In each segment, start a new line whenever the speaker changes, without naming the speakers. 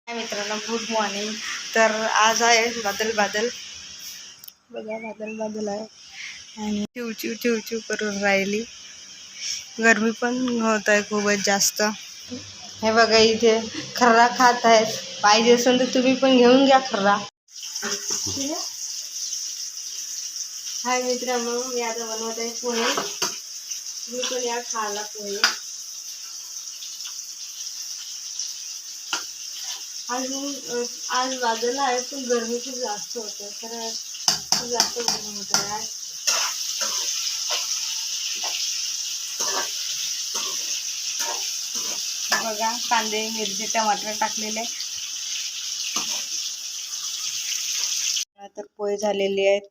मित्रांनो good morning. तर आज आहे बादल बादल बघा, बादल बादल आहे आणि चिव चिव चिव चिव करून राहिली। गरमी पण होत आहे खूपच जास्त। हे बघा इथे खर्रा खात आहेत, पाहिजे असेल तर तुम्ही पण घेऊन घ्या खर्रा। हाय मित्रांनो, मी आता बनवत आहे पोहे। तुम्ही पण या खायला पोहे। आज बादल आहे पण गरमी खूप जास्त होते, तर खूप जास्त गरमी होत आहे आज। बघा कांदे मिरची टमाटर टाकलेले, तर पोहे झालेले आहेत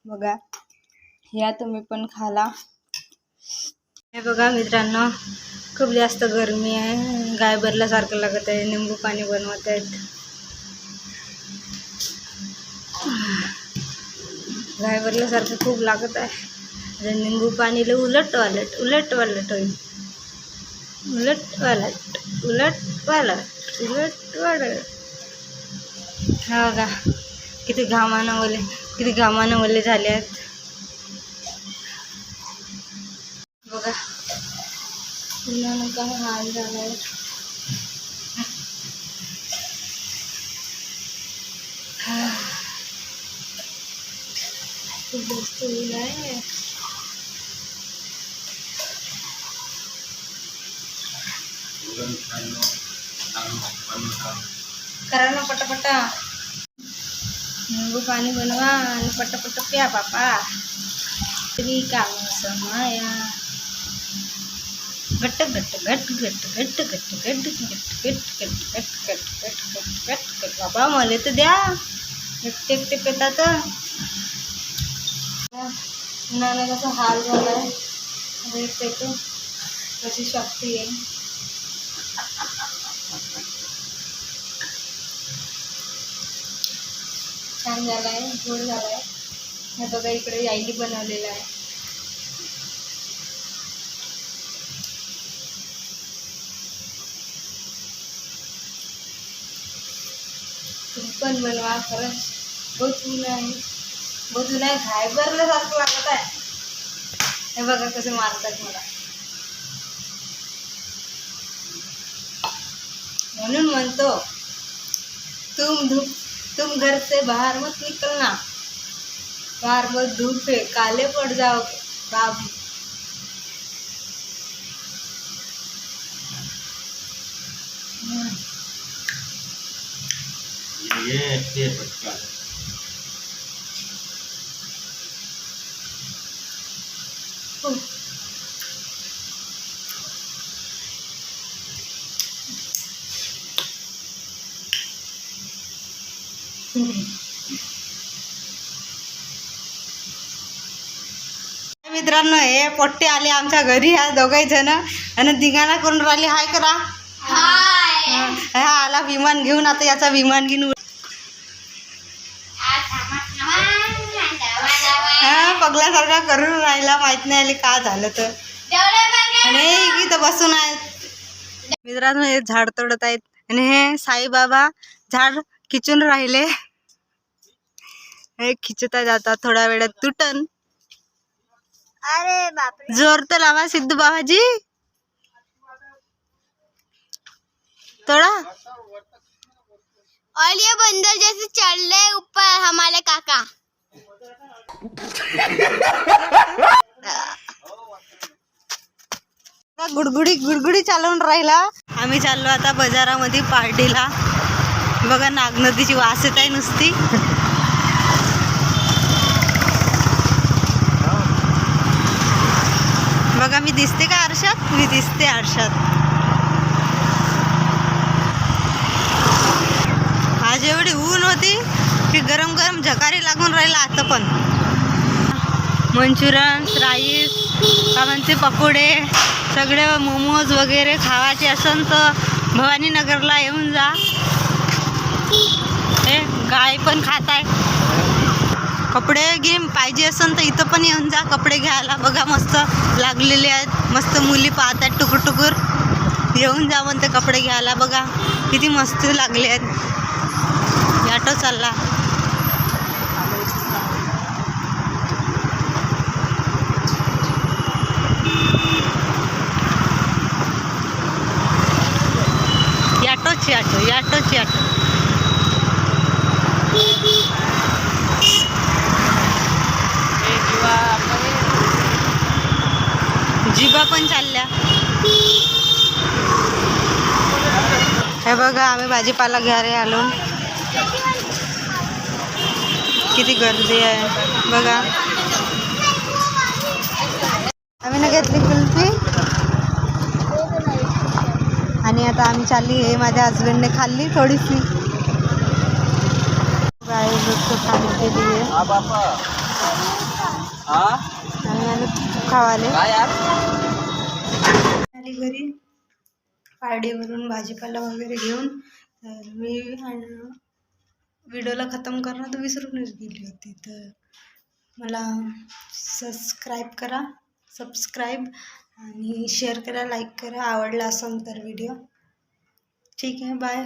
बघा। या तुम्ही पण खाला। हे बघा मित्रांनो, खूप जास्त गरमी आहे, गाय भरल्यासारखं लागत आहे। निंबू पाणी बनवत आहेत, गाय भरल्यासारखं खूप लागत आहे। निंबू पाणीला उलट वालट उलट वालट होईल, उलट वालट उलट वालट उलट वालट। हा बघा किती घामानं ओले झाले आहेत बघा। उन्हानं काय हाल झालाय। खूप जास्त ऊन आहे। करा ना पटापटा, निंबू पाणी बनवा आणि पटापट प्या पापा। तरी काम समाया घट्ट घट्ट घट्ट घट्ट घट्ट घट्ट घट्ट घट्ट घट्ट घट्ट घट्ट घट्ट घट्ट घट्ट घट्ट बाबा मला तर द्या, एकटे एकटे पेतात। उन्हानं कसा हाल झालाय, पेटो कशी शक्ती आहे। छान झालाय, गोड झालाय। हे बघा इकडे आईने बनवलेलं आहे। तुम्ही पण बनवा, खरंच बहुत ऊन आहे, बहुत ऊन आहे, घाय भरल्यासारखं लागत आहे। हे बघा कसे मारतात मला, म्हणून म्हणतो तुम घर से बाहर मत निकलना, बाहर मत धूप है काले पड़ जाओगे बाबू। ये पटका मित्रांनो, हे पोट्टे आले आमच्या घरी, ह्या दोघही जण आणि धिंगाणा करून राहिले। हाय करा, हा आला विमान घेऊन, आता याचा विमान घेऊन हा पगल्यासारखा करून राहिला, माहित नाही आले का झालं तर। आणि इथं बसून आहेत मित्रांनो, हे झाड तोडत आहेत आणि हे साईबाबा झाड खिचून राहिले। हे खिचता जातात, थोड्या वेळात तुटन। अरे बापरे, जोर तो लावा सिद्धू बाबाजी, थोड़ा। और ये बंदर जैसे चढ़ रहे ऊपर हमारे काका। गुडगुडी गुडगुडी चालवून राहिला। आम्ही चाललो आता बाजारामध्ये पार्टीला। बघा नाग नदीची वास येत आहे नुसती। बघा मी दिसते का आरशात, मी दिसते आरशात। आज एवढी ऊन होती की गरम गरम झकारी लागून राहिला। आता पण मंचुरियन, राईस, का म्हणते पकोडे, सगळे मोमोज वगैरे खावायचे असेल तर भवानीनगरला येऊन जा। हे गाय पण खात आहे। कपडे गेम पाहिजे असेल तर इथं पण येऊन जा कपडे घ्यायला। बघा मस्त लागलेले आहेत, मस्त मुली पाहत आहेत टुकूर टुकूर, येऊन जा म्हणते कपडे घ्यायला बघा। किती मस्त लागले आहेत. ऑटो चालला. ऑटोची ऑटो जीवा पण चालल्या. हे बघा आम्ही भाजीपाला घ्यायला आलो. किती गर्दी आहे बघा. आम्ही ना घेतली कुल्फी आणि आता आम्ही चालली. हे माझ्या हजबंडने खाल्ली थोडीशी. खाली केली आहे आणि खावाले आली घरी पारडीवरून भाजीपाला वगैरे घेऊन. तर मी व्हिडिओला खतम करणं तर विसरूनच गेली होती. तर मला सबस्क्राईब आणि शेअर करा, लाईक करा आवडला असेल तर व्हिडिओ. ठीक आहे, बाय.